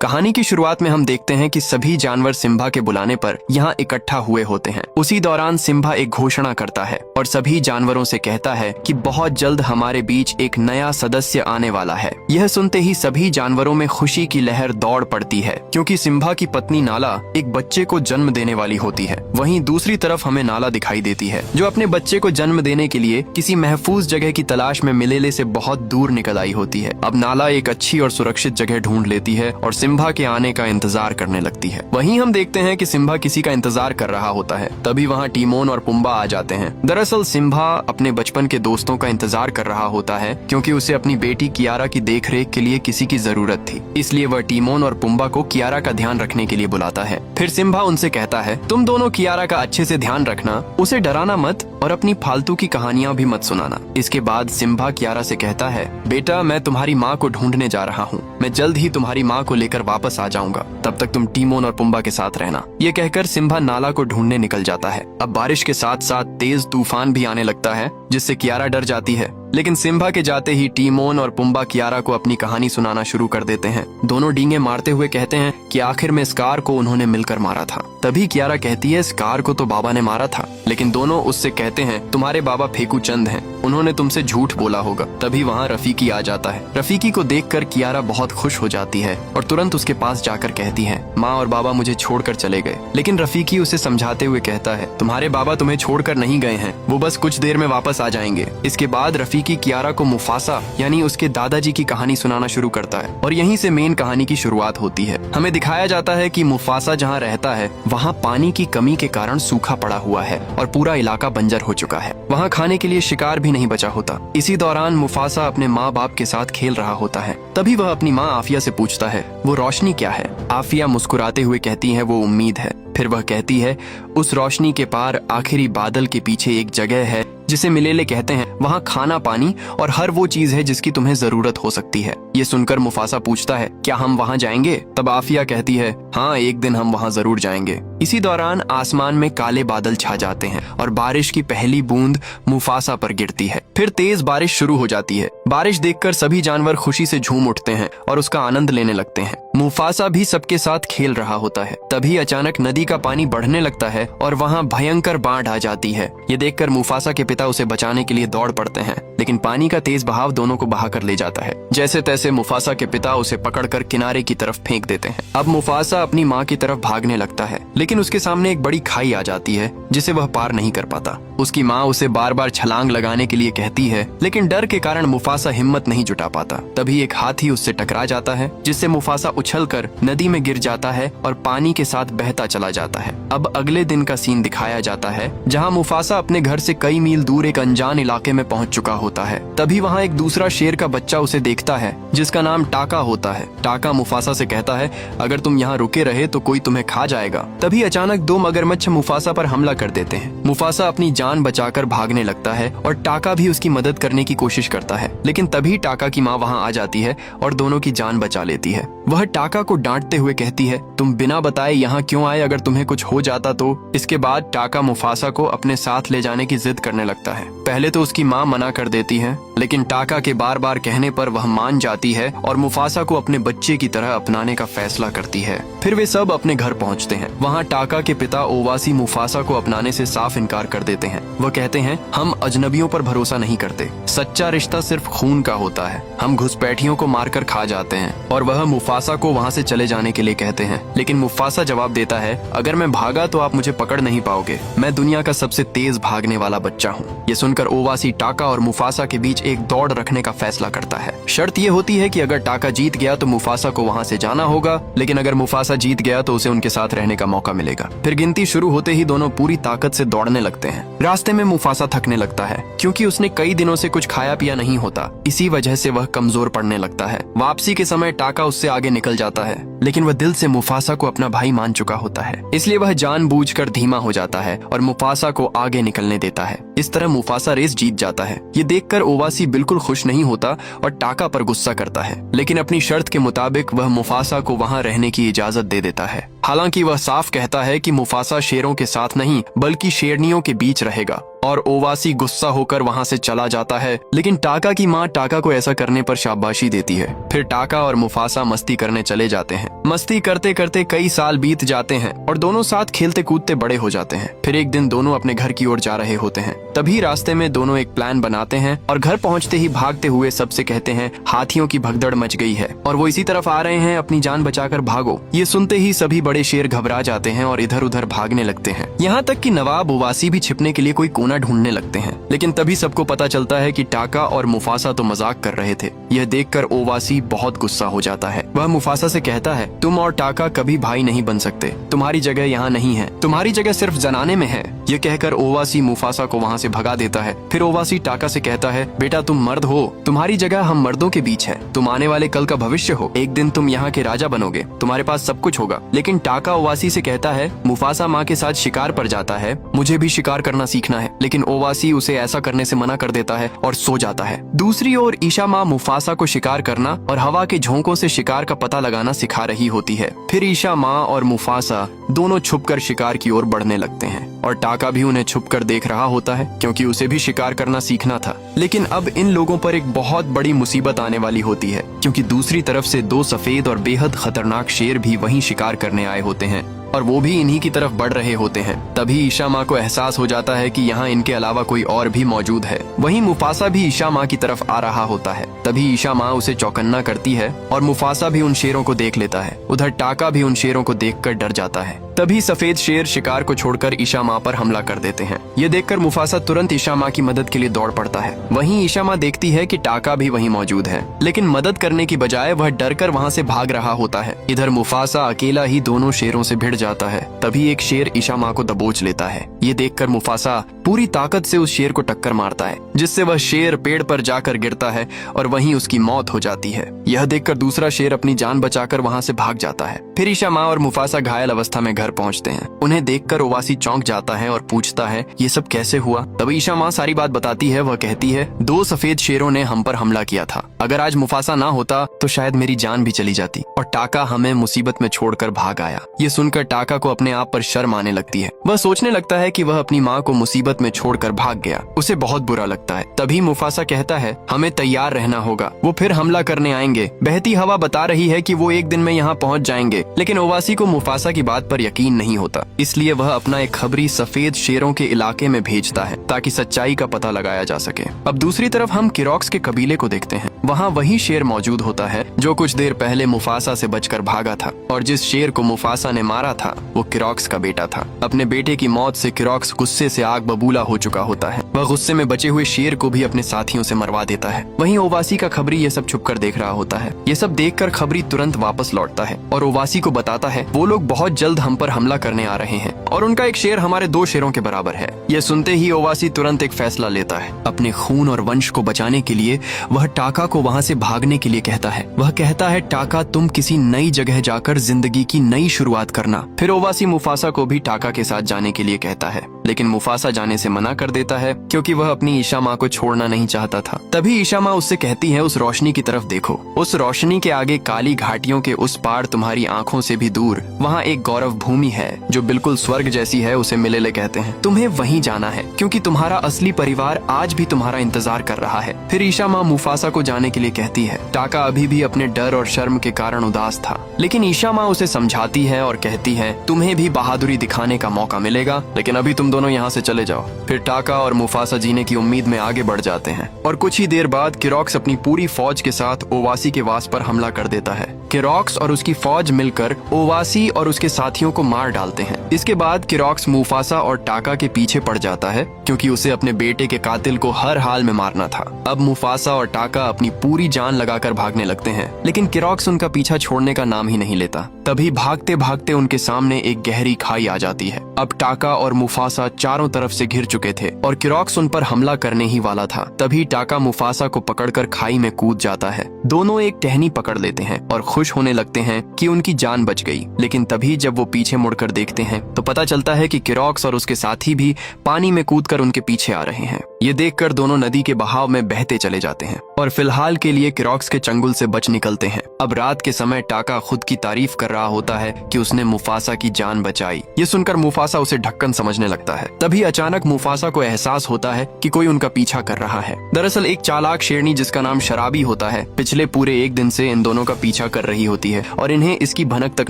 कहानी की शुरुआत में हम देखते हैं कि सभी जानवर सिम्बा के बुलाने पर यहाँ इकट्ठा हुए होते हैं। उसी दौरान सिम्बा एक घोषणा करता है और सभी जानवरों से कहता है कि बहुत जल्द हमारे बीच एक नया सदस्य आने वाला है। यह सुनते ही सभी जानवरों में खुशी की लहर दौड़ पड़ती है, क्योंकि सिम्बा की पत्नी नाला एक बच्चे को जन्म देने वाली होती है। वहीं दूसरी तरफ हमें नाला दिखाई देती है, जो अपने बच्चे को जन्म देने के लिए किसी महफूज जगह की तलाश में मिलेले से बहुत दूर निकल आई होती है। अब नाला एक अच्छी और सुरक्षित जगह ढूंढ लेती है और सिम्बा के आने का इंतजार करने लगती है। वहीं हम देखते हैं कि सिम्बा किसी का इंतजार कर रहा होता है। तभी वहाँ टीमोन और पुम्बा आ जाते हैं। दरअसल सिम्बा अपने बचपन के दोस्तों का इंतजार कर रहा होता है, क्योंकि उसे अपनी बेटी कियारा की देखरेख के लिए किसी की जरूरत थी। इसलिए वह टीमोन और पुम्बा को कियारा का ध्यान रखने के लिए बुलाता है। फिर सिम्बा उनसे कहता है, तुम दोनों कियारा का अच्छे से ध्यान रखना, उसे डराना मत और अपनी फालतू की कहानियां भी मत सुनाना। इसके बाद सिम्बा कियारा से कहता है, बेटा मैं तुम्हारी माँ को ढूंढने जा रहा हूँ। मैं जल्द ही तुम्हारी माँ को लेकर वापस आ जाऊंगा। तब तक तुम टीमोन और पुम्बा के साथ रहना। ये कहकर सिम्बा नाला को ढूंढने निकल जाता है। अब बारिश के साथ साथ तेज तूफान भी आने लगता है, जिससे कियारा डर जाती है। लेकिन सिम्बा के जाते ही टीमोन और पुम्बा कियारा को अपनी कहानी सुनाना शुरू कर देते हैं। दोनों डींगे मारते हुए कहते हैं कि आखिर में स्कार को उन्होंने मिलकर मारा था। तभी कियारा कहती है, स्कार को तो बाबा ने मारा था। लेकिन दोनों उससे कहते हैं, तुम्हारे बाबा फेकू चंद हैं, उन्होंने तुमसे झूठ बोला होगा। तभी वहाँ रफीकी आ जाता है। रफीकी को देखकर कियारा बहुत खुश हो जाती है और तुरंत उसके पास जाकर कहती है, माँ और बाबा मुझे छोड़कर चले गए। लेकिन रफीकी उसे समझाते हुए कहता है, तुम्हारे बाबा तुम्हें छोड़कर नहीं गए हैं, वो बस कुछ देर में वापस आ जाएंगे। इसके बाद रफीकी कियारा को मुफासा यानी उसके दादाजी की कहानी सुनाना शुरू करता है और यहीं से मेन कहानी की शुरुआत होती है। हमें दिखाया जाता है कि मुफासा जहाँ रहता है वहाँ पानी की कमी के कारण सूखा पड़ा हुआ है और पूरा इलाका बंजर हो चुका है। वहाँ खाने के लिए शिकार भी नहीं बचा होता। इसी दौरान मुफासा अपने माँ बाप के साथ खेल रहा होता है। तभी वह अपनी माँ आफिया से पूछता है, वो रोशनी क्या है? आफिया मुस्कुराते हुए कहती है, वो उम्मीद है। फिर वह कहती है, उस रोशनी के पार आखिरी बादल के पीछे एक जगह है जिसे मिलेले कहते हैं। वहाँ खाना पानी और हर वो चीज है जिसकी तुम्हें जरूरत हो सकती है। ये सुनकर मुफासा पूछता है, क्या हम वहाँ जाएंगे? तब आफिया कहती है, हाँ एक दिन हम वहाँ जरूर जाएंगे। इसी दौरान आसमान में काले बादल छा जाते हैं और बारिश की पहली बूंद मुफासा पर गिरती है। फिर तेज बारिश शुरू हो जाती है। बारिश देखकर सभी जानवर खुशी से झूम उठते हैं और उसका आनंद लेने लगते हैं। मुफासा भी सबके साथ खेल रहा होता है। तभी अचानक नदी का पानी बढ़ने लगता है और वहाँ भयंकर बाढ़ आ जाती है। ये देखकर मुफासा के पिता उसे बचाने के लिए दौड़ पड़ते हैं, लेकिन पानी का तेज बहाव दोनों को बहाकर ले जाता है। जैसे तैसे मुफासा के पिता उसे पकड़कर किनारे की तरफ फेंक देते हैं। अब मुफासा अपनी माँ की तरफ भागने लगता है, लेकिन उसके सामने एक बड़ी खाई आ जाती है जिसे वह पार नहीं कर पाता। उसकी माँ उसे बार बार छलांग लगाने के लिए कहती है, लेकिन डर के कारण मुफासा हिम्मत नहीं जुटा पाता। तभी एक हाथी उससे टकरा जाता है, जिससे मुफासा उछलकर नदी में गिर जाता है और पानी के साथ बहता चला जाता है। अब अगले दिन का सीन दिखाया जाता है, जहाँ मुफासा अपने घर से कई मील दूर एक अनजान इलाके में पहुंच चुका होता है। तभी वहाँ एक दूसरा शेर का बच्चा उसे देखता है, जिसका नाम टाका होता है। टाका मुफासा से कहता है, अगर तुम यहाँ रुके रहे तो कोई तुम्हें खा जाएगा। तभी अचानक दो मगरमच्छ मुफासा पर हमला कर देते हैं। मुफासा अपनी जान बचाकर भागने लगता है और टाका भी उसकी मदद करने की कोशिश करता है, लेकिन तभी टाका की माँ वहाँ आ जाती है और दोनों की जान बचा लेती है। वह टाका को डांटते हुए कहती है, तुम बिना बताए यहाँ क्यों आए? अगर तुम्हें कुछ हो जाता तो? इसके बाद टाका मुफासा को अपने साथ ले जाने की जिद करने लगता है। पहले तो उसकी माँ मना कर देती है, लेकिन टाका के बार बार कहने पर वह मान जाती है और मुफासा को अपने बच्चे की तरह अपनाने का फैसला करती है। फिर वे सब अपने घर पहुँचते हैं। वहाँ टाका के पिता ओवासी मुफासा को अपनाने से साफ इनकार कर देते हैं। वह कहते हैं, हम अजनबियों पर भरोसा नहीं करते। सच्चा रिश्ता सिर्फ खून का होता है। हम घुसपैठियों को मारकर खा जाते हैं। और वह मुफासा को वहाँ से चले जाने के लिए कहते हैं, लेकिन मुफासा जवाब देता है, अगर मैं भागा तो आप मुझे पकड़ नहीं पाओगे। मैं दुनिया का सबसे तेज भागने वाला बच्चा हूँ। ये सुनकर ओवासी टाका और मुफासा के बीच एक दौड़ रखने का फैसला करता है। शर्त ये होती है कि अगर टाका जीत गया तो मुफासा को वहाँ से जाना होगा, लेकिन अगर मुफासा जीत गया तो उसे उनके साथ रहने का मौका मिलेगा। फिर गिनती शुरू होते ही दोनों पूरी ताकत से दौड़ने लगते हैं। रास्ते में मुफासा थकने लगता है, क्योंकि उसने कई दिनों से कुछ खाया पिया नहीं होता। इसी वजह से वह कमजोर पड़ने लगता है। वापसी के समय टाका उससे आगे निकल जाता है, लेकिन वह दिल से मुफासा को अपना भाई मान चुका होता है। इसलिए वह जानबूझकर धीमा हो जाता है और मुफासा को आगे निकलने देता है। इस तरह मुफासा रेस जीत जाता है। ये देखकर ओवासी बिल्कुल खुश नहीं होता और टाका पर गुस्सा करता है, लेकिन अपनी शर्त के मुताबिक वह मुफासा को वहाँ रहने की इजाजत दे देता है। हालांकि वह साफ कहता है कि मुफासा शेरों के साथ नहीं बल्कि शेरनियों के बीच रहेगा। और ओवासी गुस्सा होकर वहाँ से चला जाता है। लेकिन टाका की माँ टाका को ऐसा करने पर शाबाशी देती है। फिर टाका और मुफासा मस्ती करने चले जाते हैं। मस्ती करते करते कई साल बीत जाते हैं और दोनों साथ खेलते कूदते बड़े हो जाते हैं। फिर एक दिन दोनों अपने घर की ओर जा रहे होते हैं। तभी रास्ते में दोनों एक प्लान बनाते हैं और घर पहुंचते ही भागते हुए सबसे कहते हैं हाथियों की भगदड़ मच गई है और वो इसी तरफ आ रहे हैं, अपनी जान बचाकर भागो। ये सुनते ही सभी बड़े शेर घबरा जाते हैं और इधर उधर भागने लगते हैं। यहाँ तक कि नवाब ओवासी भी छिपने के लिए कोई कोना ढूंढने लगते हैं। लेकिन तभी सबको पता चलता है कि टाका और मुफासा तो मजाक कर रहे थे। यह देखकर ओवासी बहुत गुस्सा हो जाता है। वह मुफासा से कहता है तुम और टाका कभी भाई नहीं बन सकते, तुम्हारी जगह यहाँ नहीं है, तुम्हारी जगह सिर्फ जनाने में है। ये कहकर ओवासी मुफासा को वहाँ से भगा देता है। फिर ओवासी टाका से कहता है बेटा तुम मर्द हो, तुम्हारी जगह हम मर्दों के बीच है, तुम आने वाले कल का भविष्य हो, एक दिन तुम यहाँ के राजा बनोगे, तुम्हारे पास सब कुछ होगा। लेकिन टाका ओवासी से कहता है मुफासा माँ के साथ शिकार पर जाता है, मुझे भी शिकार करना सीखना है। लेकिन ओवासी उसे ऐसा करने से मना कर देता है और सो जाता है। दूसरी ओर ईशा माँ मुफासा को शिकार करना और हवा के झोंकों से शिकार का पता लगाना सिखा रही होती है। फिर ईशा माँ और मुफासा दोनों छुपकर शिकार की ओर बढ़ने लगते हैं और टाका भी उन्हें छुपकर देख रहा होता है क्योंकि उसे भी शिकार करना सीखना था। लेकिन अब इन लोगों पर एक बहुत बड़ी मुसीबत आने वाली होती है क्योंकि दूसरी तरफ से दो सफेद और बेहद खतरनाक शेर भी वहीं शिकार करने आए होते हैं और वो भी इन्हीं की तरफ बढ़ रहे होते हैं। तभी ईशा माँ को एहसास हो जाता है कि यहाँ इनके अलावा कोई और भी मौजूद है। वहीं मुफासा भी ईशा माँ की तरफ आ रहा होता है। तभी ईशा माँ उसे चौकन्ना करती है और मुफासा भी उन शेरों को देख लेता है। उधर टाका भी उन शेरों को देखकर डर जाता है। तभी सफेद शेर शिकार को छोड़कर ईशा माँ पर हमला कर देते हैं। ये देखकर मुफासा तुरंत ईशा माँ की मदद के लिए दौड़ पड़ता है। वहीं ईशा माँ देखती है कि टाका भी वहीं मौजूद है, लेकिन मदद करने की बजाय वह डरकर वहाँ से भाग रहा होता है। इधर मुफासा अकेला ही दोनों शेरों से भिड़ जाता है। तभी एक शेर ईशा माँ को दबोच लेता है। ये देखकर मुफासा पूरी ताकत से उस शेर को टक्कर मारता है, जिससे वह शेर पेड़ पर जाकर गिरता है और वहीं उसकी मौत हो जाती है। यह देखकर दूसरा शेर अपनी जान बचाकर वहाँ से भाग जाता है। फिर ईशा माँ और मुफासा घायल अवस्था में घर पहुँचते हैं। उन्हें देखकर ओवासी चौंक जाता है और पूछता है ये सब कैसे हुआ। तब ईशा माँ सारी बात बताती है। वह कहती है दो सफेद शेरों ने हम पर हमला किया था, अगर आज मुफासा ना होता तो शायद मेरी जान भी चली जाती और टाका हमें मुसीबत में छोड़कर भाग आया। ये सुनकर टाका को अपने आप पर शर्म आने लगती है। वह सोचने लगता है कि वह अपनी माँ को मुसीबत में छोड़कर भाग गया। उसे बहुत बुरा लगता है। तभी मुफासा कहता है हमें तैयार रहना होगा, वो फिर हमला करने आएंगे। बहती हवा बता रही है कि वो एक दिन में यहाँ पहुँच जाएंगे। लेकिन ओवासी को मुफासा की बात पर यकीन नहीं होता, इसलिए वह अपना एक खबरी सफेद शेरों के इलाके में भेजता है ताकि सच्चाई का पता लगाया जा सके। अब दूसरी तरफ हम किरोक्स के कबीले को देखते हैं। वहाँ वही शेर मौजूद होता है जो कुछ देर पहले मुफासा से बचकर भागा था, और जिस शेर को मुफासा ने मारा था वो किरोक्स का बेटा था। अपने बेटे की मौत से किरोक्स गुस्से से आग बबूला हो चुका होता है। वह गुस्से में बचे हुए शेर को भी अपने साथियों से मरवा देता है। वहीं ओवासी का खबरी ये सब छुपकर देख रहा होता है। ये सब देखकर खबरी तुरंत वापस लौटता है और ओवासी को बताता है वो लोग बहुत जल्द हम पर हमला करने आ रहे हैं और उनका एक शेर हमारे दो शेरों के बराबर है। यह सुनते ही ओवासी तुरंत एक फैसला लेता है। अपने खून और वंश को बचाने के लिए वह टाका को वहाँ से भागने के लिए कहता है। वह कहता है टाका तुम किसी नई जगह जाकर जिंदगी की नई शुरुआत करना। फिर ओवासी मुफासा को भी टाका के साथ जाने के लिए कहता है, लेकिन मुफासा जाने से मना कर देता है क्योंकि वह अपनी ईशा माँ को छोड़ना नहीं चाहता था। तभी ईशा माँ उससे कहती है उस रोशनी की तरफ देखो, उस रोशनी के आगे काली घाटियों के उस पार तुम्हारी आंखों से भी दूर वहाँ एक गौरव भूमि है जो बिल्कुल स्वर्ग जैसी है, उसे मिलेले कहते हैं। तुम्हें वहीं जाना है क्योंकि तुम्हारा असली परिवार आज भी तुम्हारा इंतजार कर रहा है। फिर ईशा माँ मुफासा को जाने के लिए कहती है। टाका अभी भी अपने डर और शर्म के कारण उदास था, लेकिन ईशा माँ उसे समझाती है और कहती है तुम्हें भी बहादुरी दिखाने का मौका मिलेगा, लेकिन अभी तुम दोनों यहाँ से चले जाओ। फिर टाका और मुफासा जीने की उम्मीद में आगे बढ़ जाते हैं और कुछ ही देर बाद किरोक्स अपनी पूरी फौज के साथ ओवासी के वास पर हमला कर देता है। किरोक्स और उसकी फौज मिलकर ओवासी और उसके साथियों को मार डालते हैं। इसके बाद किरोक्स मुफासा और टाका के पीछे पड़ जाता है क्योंकि उसे अपने बेटे के कातिल को हर हाल में मारना था। अब मुफासा और टाका अपनी पूरी जान लगाकर भागने लगते हैं, लेकिन किरोक्स उनका पीछा छोड़ने का नाम ही नहीं लेता। तभी भागते भागते उनके सामने एक गहरी खाई आ जाती है। अब टाका और मुफासा चारों तरफ से घिर चुके थे और किरोक्स उन पर हमला करने ही वाला था। तभी टाका मुफासा को पकड़कर खाई में कूद जाता है। दोनों एक टहनी पकड़ लेते हैं और खुश होने लगते हैं कि उनकी जान बच गई। लेकिन तभी जब वो पीछे मुड़कर देखते हैं तो पता चलता है कि किरोक्स और उसके साथी भी पानी में कूदकर उनके पीछे आ रहे हैं। ये देखकर दोनों नदी के बहाव में बहते चले जाते हैं और फिलहाल के लिए किरॉक्स के चंगुल से बच निकलते हैं। अब रात के समय टाका खुद की तारीफ कर रहा होता है कि उसने मुफासा की जान बचाई। ये सुनकर मुफासा उसे ढक्कन समझने लगता है। तभी अचानक मुफासा को एहसास होता है कि कोई उनका पीछा कर रहा है। दरअसल एक चालाक शेरनी जिसका नाम शराबी होता है पिछले पूरे एक दिन से इन दोनों का पीछा कर रही होती है और इन्हें इसकी भनक तक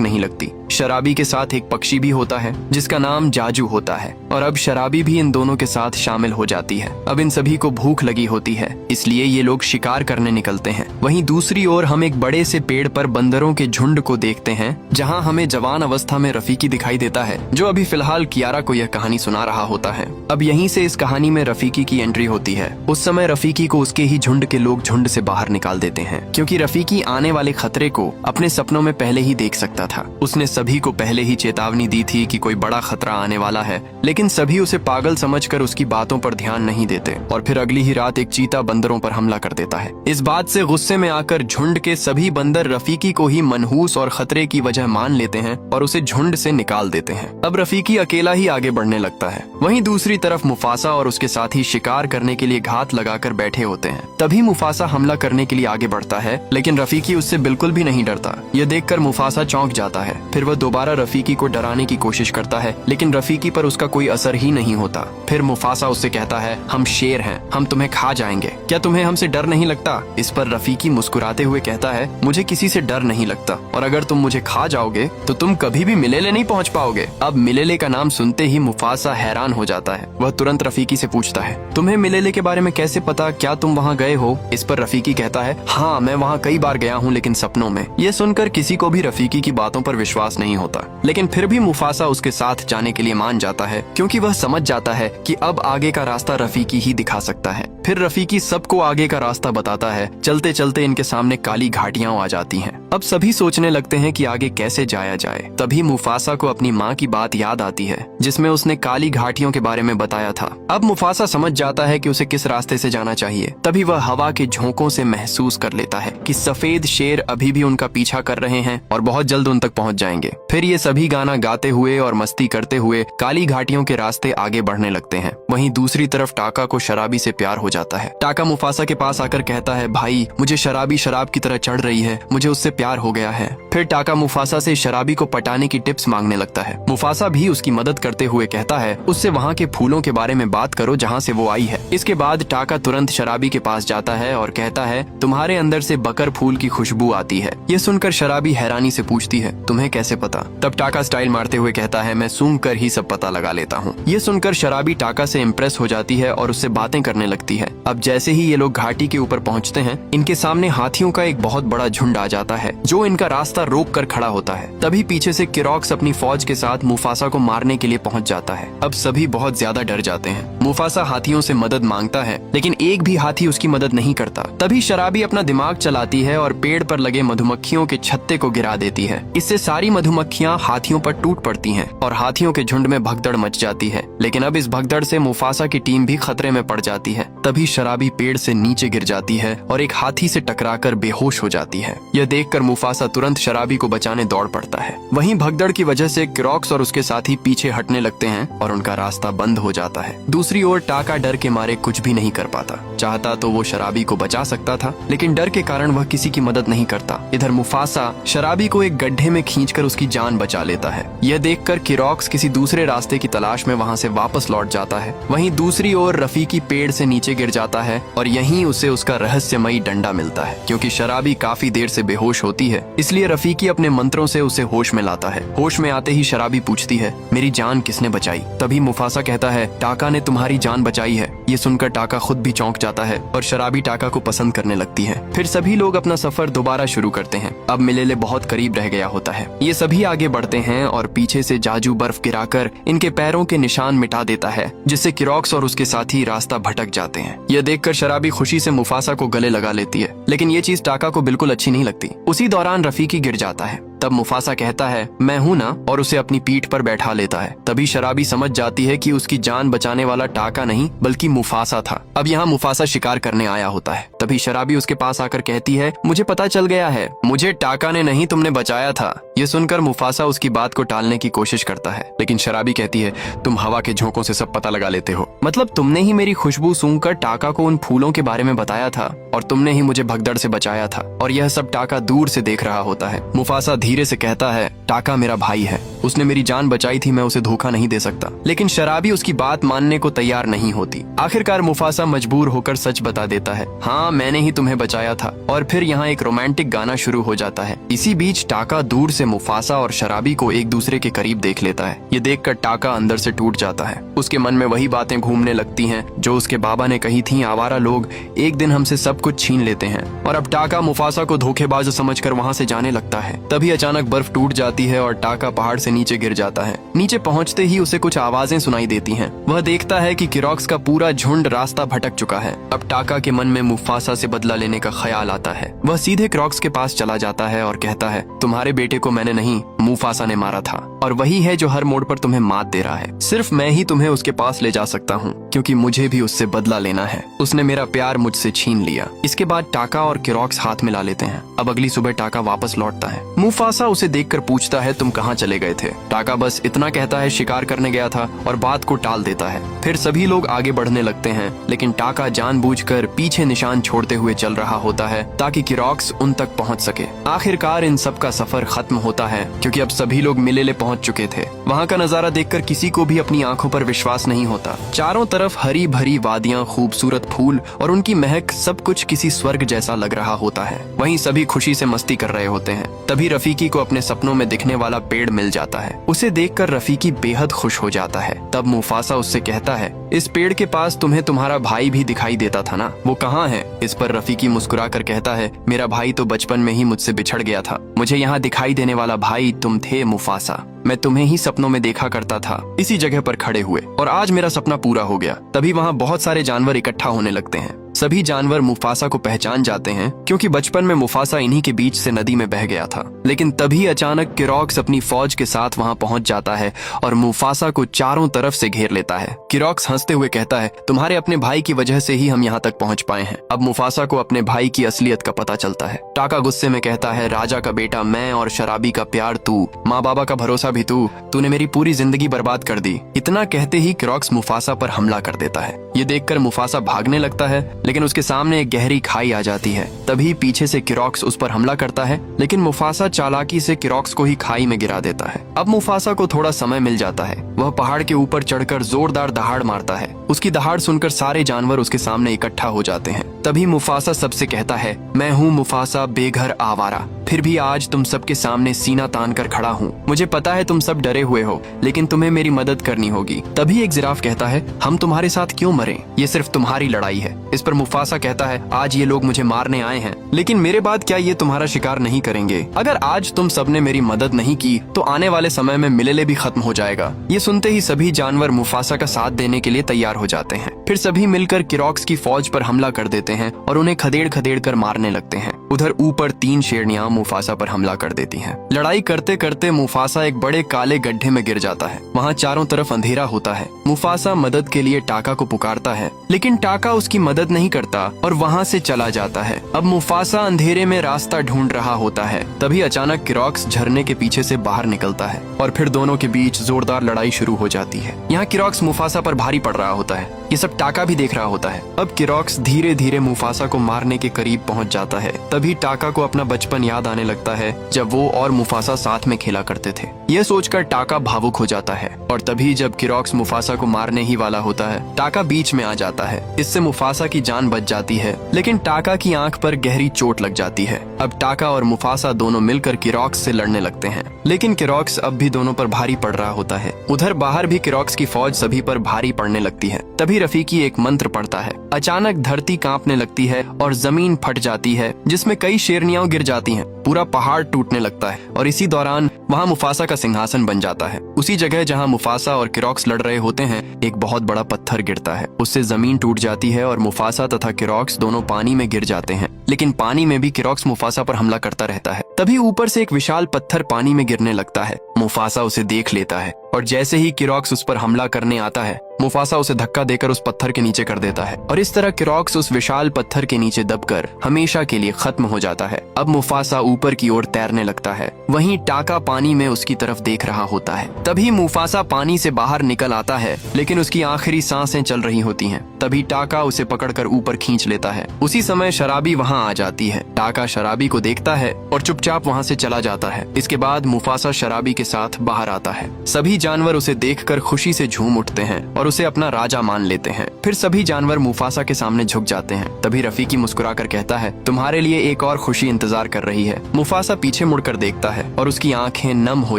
नहीं लगती। शराबी के साथ एक पक्षी भी होता है जिसका नाम जाजू होता है और अब शराबी भी इन दोनों के साथ शामिल हो जाती है। अब इन सभी को भूख लगी होती है, इसलिए ये लोग शिकार करने निकलते हैं। वहीं दूसरी ओर हम एक बड़े से पेड़ पर बंदरों के झुंड को देखते हैं, जहां हमें जवान अवस्था में रफीकी दिखाई देता है जो अभी फिलहाल कियारा को यह कहानी सुना रहा होता है। अब यहीं से इस कहानी में रफीकी की एंट्री होती है। उस समय रफीकी को उसके ही झुंड के लोग झुंड से बाहर निकाल देते हैं, क्योंकि रफीकी आने वाले खतरे को अपने सपनों में पहले ही देख सकता था। उसने सभी को पहले ही चेतावनी दी थी कि कोई बड़ा खतरा आने वाला है, लेकिन सभी उसे पागल समझकर उसकी बातों पर ध्यान नहीं देते और फिर अगली ही रात एक चीता बंदरों पर हमला कर देता है। इस बात से गुस्से में आकर झुंड के सभी बंदर रफीकी को ही मनहूस और खतरे की वजह मान लेते हैं और उसे झुंड से निकाल देते हैं। अब रफीकी अकेला ही आगे बढ़ने लगता है। वहीं दूसरी तरफ मुफासा और उसके साथी शिकार करने के लिए घात लगाकर बैठे होते हैं। तभी मुफासा हमला करने के लिए आगे बढ़ता है, लेकिन रफीकी उससे बिल्कुल भी नहीं डरता। यह देखकर मुफासा चौंक जाता है। फिर वह दोबारा रफीकी को डराने की कोशिश करता है, लेकिन रफीकी पर उसका कोई असर ही नहीं होता। फिर मुफासा उससे कहता है, हम शेर हैं, हम तुम्हें खा जाएंगे, क्या तुम्हें हमसे डर नहीं लगता? इस पर रफीकी मुस्कुराते हुए कहता है, मुझे किसी से डर नहीं लगता और अगर तुम मुझे खा जाओगे तो तुम कभी भी मिलेले नहीं पहुंच पाओगे। अब मिलेले का नाम सुनते ही मुफासा हैरान हो जाता है। वह तुरंत रफीकी से पूछता है, तुम्हें मिलेले के बारे में कैसे पता? क्या तुम वहाँ गए हो? इस पर रफीकी कहता है, हाँ मैं वहाँ कई बार गया हूँ, लेकिन सपनों में। ये सुनकर किसी को भी रफीकी की बातों पर विश्वास नहीं होता, लेकिन फिर भी मुफासा उसके साथ जाने के लिए मान जाता है, क्योंकि वह समझ जाता है कि अब आगे का रास्ता रफीकी ही दिखा सकता है। फिर रफीकी सबको आगे का रास्ता बताता है। चलते चलते इनके सामने काली घाटियां आ जाती हैं। अब सभी सोचने लगते हैं कि आगे कैसे जाया जाए। तभी मुफासा को अपनी माँ की बात याद आती है, जिसमें उसने काली घाटियों के बारे में बताया था। अब मुफासा समझ जाता है कि उसे किस रास्ते से जाना चाहिए। तभी वह हवा के झोंकों से महसूस कर लेता है कि सफेद शेर अभी भी उनका पीछा कर रहे हैं और बहुत जल्द उन तक पहुँच जाएंगे। फिर ये सभी गाना गाते हुए और मस्ती करते हुए काली घाटियों के रास्ते आगे बढ़ने लगते हैं। वहीं दूसरी तरफ टाका को शराबी से प्यार हो जाता है। टाका मुफासा के पास आकर कहता है, भाई मुझे शराबी शराब की तरह चढ़ रही है, मुझे उससे प्यार हो गया है। फिर टाका मुफासा से शराबी को पटाने की टिप्स मांगने लगता है। मुफासा भी उसकी मदद करते हुए कहता है, उससे वहाँ के फूलों के बारे में बात करो जहाँ से वो आई है। इसके बाद टाका तुरंत शराबी के पास जाता है और कहता है, तुम्हारे अंदर से बकर फूल की खुशबू आती है। ये सुनकर शराबी हैरानी से पूछती है, तुम्हें कैसे पता? तब टाका स्टाइल मारते हुए कहता है, मैं सूंघ कर ही सब पता लगा लेता हूँ। ये सुनकर शराबी टाका से इम्प्रेस हो जाती है और उससे बातें करने लगती है। अब जैसे ही ये लोग घाटी के ऊपर पहुँचते हैं, इनके सामने हाथियों का एक बहुत बड़ा झुंड आ जाता है जो इनका रास्ता रोक कर खड़ा होता है। तभी पीछे से किरॉक्स अपनी फौज के साथ मुफासा को मारने के लिए पहुंच जाता है। अब सभी बहुत ज्यादा डर जाते हैं। मुफासा हाथियों से मदद मांगता है, लेकिन एक भी हाथी उसकी मदद नहीं करता। तभी शराबी अपना दिमाग चलाती है और पेड़ पर लगे मधुमक्खियों के छत्ते को गिरा देती है। इससे सारी मधुमक्खियां हाथियों पर टूट पड़ती हैं और हाथियों के झुंड में भगदड़ मच जाती है। लेकिन अब इस भगदड़ से मुफासा की टीम भी खतरे में पड़ जाती है। तभी शराबी पेड़ से नीचे गिर जाती है और एक हाथी से टकराकर बेहोश हो जाती है। यह देखकर मुफासा तुरंत शराबी को बचाने दौड़ पड़ता है। वहीं भगदड़ की वजह से किरॉक्स और उसके साथी पीछे हटने लगते हैं और उनका रास्ता बंद हो जाता है। दूसरी ओर टाका डर के मारे कुछ भी नहीं कर पाता। चाहता तो वो शराबी को बचा सकता था, लेकिन डर के कारण वह किसी की मदद नहीं करता। इधर मुफासा शराबी को एक गड्ढे में खींचकर उसकी जान बचा लेता है। यह देखकर किरॉक्स किसी दूसरे रास्ते की तलाश में वहाँ से वापस लौट जाता है। वहीं दूसरी ओर रफीकी पेड़ से नीचे गिर जाता है और यहीं उसे उसका रहस्यमयी डंडा मिलता है। क्योंकि शराबी काफी देर से बेहोश होती है, इसलिए रफीकी अपने मंत्रों से उसे होश में लाता है। होश में आते ही शराबी पूछती है, मेरी जान किसने बचाई? तभी मुफासा कहता है, टाका ने तुम्हारी जान बचाई है। ये सुनकर टाका खुद भी चौंक जाता है और शराबी टाका को पसंद करने लगती है। फिर सभी लोग अपना सफर दोबारा शुरू करते हैं। अब मिलेले बहुत करीब रह गया होता है। ये सभी आगे बढ़ते हैं और पीछे से जाजू बर्फ गिराकर इनके पैरों के निशान मिटा देता है, जिससे किरॉक्स और उसके साथी रास्ता भटक जाते हैं। यह देखकर शराबी खुशी से मुफासा को गले लगा लेती है, लेकिन ये चीज टाका को बिल्कुल अच्छी नहीं लगती। उसी दौरान रफीकी गिर जाता है। तब मुफासा कहता है, मैं हूं ना, और उसे अपनी पीठ पर बैठा लेता है। तभी शराबी समझ जाती है कि उसकी जान बचाने वाला टाका नहीं बल्कि मुफासा था। अब यहाँ मुफासा शिकार करने आया होता है। तभी शराबी उसके पास आकर कहती है, मुझे पता चल गया है, मुझे टाका ने नहीं तुमने बचाया था। ये सुनकर मुफासा उसकी बात को टालने की कोशिश करता है, लेकिन शराबी कहती है, तुम हवा के झोंकों से सब पता लगा लेते हो। मतलब तुमने ही मेरी खुशबू सूंघकर टाका को उन फूलों के बारे में बताया था और तुमने ही मुझे भगदड़ से बचाया था। और यह सब टाका दूर से देख रहा होता है। मुफासा धीरे से कहता है, टाका मेरा भाई है, उसने मेरी जान बचाई थी, मैं उसे धोखा नहीं दे सकता। लेकिन शराबी उसकी बात मानने को तैयार नहीं होती। आखिरकार मुफासा मजबूर होकर सच बता देता है, हाँ मैंने ही तुम्हें बचाया था। और फिर यहाँ एक रोमांटिक गाना शुरू हो जाता है। इसी बीच टाका दूर से मुफासा और शराबी को एक दूसरे के करीब देख लेता है। ये देखकर टाका अंदर से टूट जाता है। उसके मन में वही बातें घूमने लगती हैं जो उसके बाबा ने कही थी, आवारा लोग एक दिन हमसे सब कुछ छीन लेते हैं। और अब टाका मुफासा को धोखेबाज समझकर वहाँ से जाने लगता है। तभी अचानक बर्फ टूट जाती है और टाका पहाड़ से नीचे गिर जाता है। नीचे पहुँचते ही उसे कुछ आवाजें सुनाई देती हैं। वह देखता है कि किरॉक्स का पूरा झुंड रास्ता भटक चुका है। अब टाका के मन में मुफासा से बदला लेने का ख्याल आता है। वह सीधे किरॉक्स के पास चला जाता है और कहता है, तुम्हारे बेटे को मैंने नहीं, मुफासा ने मारा था और वही है जो हर मोड़ पर तुम्हें मात दे रहा है। सिर्फ मैं ही तुम्हें उसके पास ले जा सकता हूँ, क्योंकि मुझे भी उससे बदला लेना है। उसने मेरा प्यार मुझसे छीन लिया। इसके बाद टाका और किरॉक्स हाथ मिला लेते हैं। अब अगली सुबह टाका वापस लौटता है। मुफासा उसे देखकर पूछता है, तुम कहाँ चले गए थे? टाका बस इतना कहता है, शिकार करने गया था, और बात को टाल देता है। फिर सभी लोग आगे बढ़ने लगते हैं, लेकिन टाका जानबूझकर पीछे निशान छोड़ते हुए चल रहा होता है ताकि किरॉक्स उन तक पहुँच सके। आखिरकार इन सब का सफर खत्म होता है, क्योंकि अब सभी लोग मिलेले पहुंच चुके थे। वहां का नजारा देखकर किसी को भी अपनी आंखों पर विश्वास नहीं होता। चारों तरफ हरी भरी वादियां, खूबसूरत फूल और उनकी महक, सब कुछ किसी स्वर्ग जैसा लग रहा होता है। वहीं सभी खुशी से मस्ती कर रहे होते हैं। तभी रफीकी को अपने सपनों में दिखने वाला पेड़ मिल जाता है। उसे देखकर रफीकी बेहद खुश हो जाता है। तब मुफासा उससे कहता है, इस पेड़ के पास तुम्हें तुम्हारा भाई भी दिखाई देता था ना, वो कहाँ है? इस पर रफीकी मुस्कुराकर कहता है, मेरा भाई तो बचपन में ही मुझसे बिछड़ गया था। मुझे यहाँ दिखाई देने वाला भाई तुम थे मुफासा। मैं तुम्हें ही सपनों में देखा करता था, इसी जगह पर खड़े हुए, और आज मेरा सपना पूरा हो गया। तभी वहाँ बहुत सारे जानवर इकट्ठा होने लगते हैं। सभी जानवर मुफासा को पहचान जाते हैं, क्योंकि बचपन में मुफासा इन्हीं के बीच से नदी में बह गया था। लेकिन तभी अचानक किरॉक्स अपनी फौज के साथ वहां पहुंच जाता है और मुफासा को चारों तरफ से घेर लेता है। किरॉक्स हंसते हुए कहता है, तुम्हारे अपने भाई की वजह से ही हम यहाँ तक पहुँच पाए हैं। अब मुफासा को अपने भाई की असलियत का पता चलता है। टाका गुस्से में कहता है, राजा का बेटा मैं और शराबी का प्यार तू, माँ बाबा का भरोसा भी तूने मेरी पूरी जिंदगी बर्बाद कर दी। इतना कहते ही किरॉक्स मुफासा पर हमला कर देता है। ये देखकर मुफासा भागने लगता है, लेकिन उसके सामने एक गहरी खाई आ जाती है। तभी पीछे से किरॉक्स उस पर हमला करता है, लेकिन मुफासा चालाकी से किरॉक्स को ही खाई में गिरा देता है। अब मुफासा को थोड़ा समय मिल जाता है। वह पहाड़ के ऊपर चढ़कर जोरदार दहाड़ मारता है। उसकी दहाड़ सुनकर सारे जानवर उसके सामने इकट्ठा हो जाते हैं। तभी मुफासा सबसे कहता है, मैं हूँ मुफासा बेघर आवारा, फिर भी आज तुम सबके सामने सीना तान कर खड़ा हूँ। मुझे पता है तुम सब डरे हुए हो, लेकिन तुम्हें मेरी मदद करनी होगी। तभी एक जिराफ कहता है, हम तुम्हारे साथ क्यों मरें? ये सिर्फ तुम्हारी लड़ाई है। इस पर मुफासा कहता है, आज ये लोग मुझे मारने आए हैं, लेकिन मेरे बाद क्या ये तुम्हारा शिकार नहीं करेंगे? अगर आज तुम सबने मेरी मदद नहीं की तो आने वाले समय में मिलेले भी खत्म हो जाएगा। ये सुनते ही सभी जानवर मुफासा का साथ देने के लिए तैयार हो जाते हैं। फिर सभी मिलकर किरॉक्स की फौज पर हमला कर देते हैं और उन्हें खदेड़ खदेड़ कर मारने लगते हैं। उधर ऊपर 3 शेरनियां मुफासा पर हमला कर देती हैं। लड़ाई करते करते मुफासा एक बड़े काले गड्ढे में गिर जाता है। वहाँ चारों तरफ अंधेरा होता है। मुफासा मदद के लिए टाका को पुकारता है, लेकिन टाका उसकी मदद नहीं करता और वहाँ से चला जाता है। अब मुफासा अंधेरे में रास्ता ढूंढ रहा होता है। तभी अचानक किरॉक्स झरने के पीछे से बाहर निकलता है और फिर दोनों के बीच जोरदार लड़ाई शुरू हो जाती है। यहाँ किरॉक्स मुफासा पर भारी पड़ रहा होता है। ये सब टाका भी देख रहा होता है। अब किरॉक्स धीरे धीरे मुफासा को मारने के करीब पहुंच जाता है। तभी टाका को अपना बचपन याद आने लगता है, जब वो और मुफासा साथ में खेला करते थे। यह सोचकर टाका भावुक हो जाता है और तभी जब किरॉक्स मुफासा को मारने ही वाला होता है, टाका बीच में आ जाता है। इससे मुफासा की जान बच जाती है, लेकिन टाका की आंख पर गहरी चोट लग जाती है। अब टाका और मुफासा दोनों मिलकर किरॉक्स से लड़ने लगते हैं, लेकिन किरॉक्स अब भी दोनों पर भारी पड़ रहा होता है। उधर बाहर भी किरॉक्स की फौज सभी पर भारी पड़ने लगती है। तभी रफीकी एक मंत्र पढ़ता है। अचानक धरती कांपने लगती है और जमीन फट जाती है, जिसमें कई शेरनियां गिर जाती हैं। पूरा पहाड़ टूटने लगता है और इसी दौरान वहाँ मुफासा का सिंहासन बन जाता है। उसी जगह जहाँ मुफासा और किरॉक्स लड़ रहे होते हैं, एक बहुत बड़ा पत्थर गिरता है। उससे जमीन टूट जाती है और मुफासा तथा किरॉक्स दोनों पानी में गिर जाते हैं। लेकिन पानी में भी किरॉक्स मुफासा पर हमला करता रहता है। तभी ऊपर से एक विशाल पत्थर पानी में गिरने लगता है। मुफासा उसे देख लेता है और जैसे ही किरॉक्स उस पर हमला करने आता है, मुफासा उसे धक्का देकर उस पत्थर के नीचे कर देता है और इस तरह किरॉक्स उस विशाल पत्थर के नीचे दबकर हमेशा के लिए खत्म हो जाता है। अब मुफासा ऊपर की ओर तैरने लगता है, वहीं टाका पानी में उसकी तरफ देख रहा होता है। तभी मुफासा पानी से बाहर निकल आता है, लेकिन उसकी आखिरी सांसें चल रही होती हैं। तभी टाका उसे पकड़कर ऊपर खींच लेता है। उसी समय शराबी वहाँ आ जाती है। टाका शराबी को देखता है और चुपचाप वहाँ से चला जाता है। इसके बाद मुफासा शराबी के साथ बाहर आता है। सभी जानवर उसे देखकर खुशी से झूम उठते हैं और उसे अपना राजा मान लेते हैं। फिर सभी जानवर मुफासा के सामने झुक जाते हैं। तभी रफीकी मुस्कुराकर कहता है, तुम्हारे लिए एक और खुशी इंतजार कर रही है। मुफासा पीछे मुड़कर देखता है और उसकी आंखें नम हो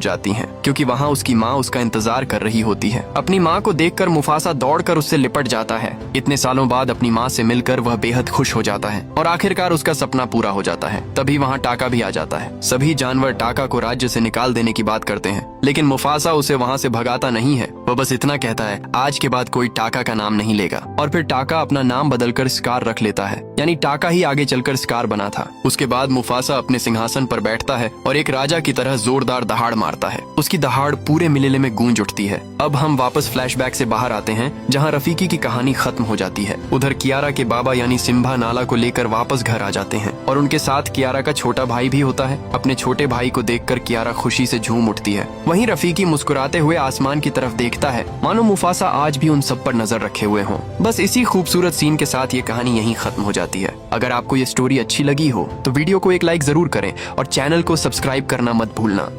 जाती हैं, क्योंकि वहाँ उसकी माँ उसका इंतजार कर रही होती है। अपनी माँ को देखकर मुफासा दौड़कर उससे लिपट जाता है। इतने सालों बाद अपनी माँ से मिलकर वह बेहद खुश हो जाता है और आखिरकार उसका सपना पूरा हो जाता है। तभी वहाँ टाका भी आ जाता है। सभी जानवर टाका को राज्य से निकाल देने की बात करते हैं, लेकिन मुफासा उसे वहाँ से भगाता नहीं है। वह बस इतना कहता है, आज के बाद कोई टाका का नाम नहीं लेगा। और फिर टाका अपना नाम बदलकर स्कार रख लेता है, यानी टाका ही आगे चलकर स्कार बना था। उसके बाद मुफासा अपने सिंहासन पर बैठता है और एक राजा की तरह जोरदार दहाड़ मारता है। उसकी दहाड़ पूरे मिलेले में गूंज उठती है। अब हम वापस फ्लैशबैक से बाहर आते हैं, जहाँ रफीकी की कहानी खत्म हो जाती है। उधर कियारा के बाबा यानी सिम्बा नाला को लेकर वापस घर आ जाते हैं और उनके साथ कियारा का छोटा भाई भी होता है। अपने छोटे भाई को देखकर कियारा खुशी से झूम उठती है। वहीं रफीकी मुस्कुराते हुए आसमान की तरफ देखता है, मानो मुफासा आज भी उन सब पर नजर रखे हुए हों। बस इसी खूबसूरत सीन के साथ ये कहानी यहीं खत्म हो जाती है। अगर आपको ये स्टोरी अच्छी लगी हो तो वीडियो को एक लाइक जरूर करें और चैनल को सब्सक्राइब करना मत भूलना।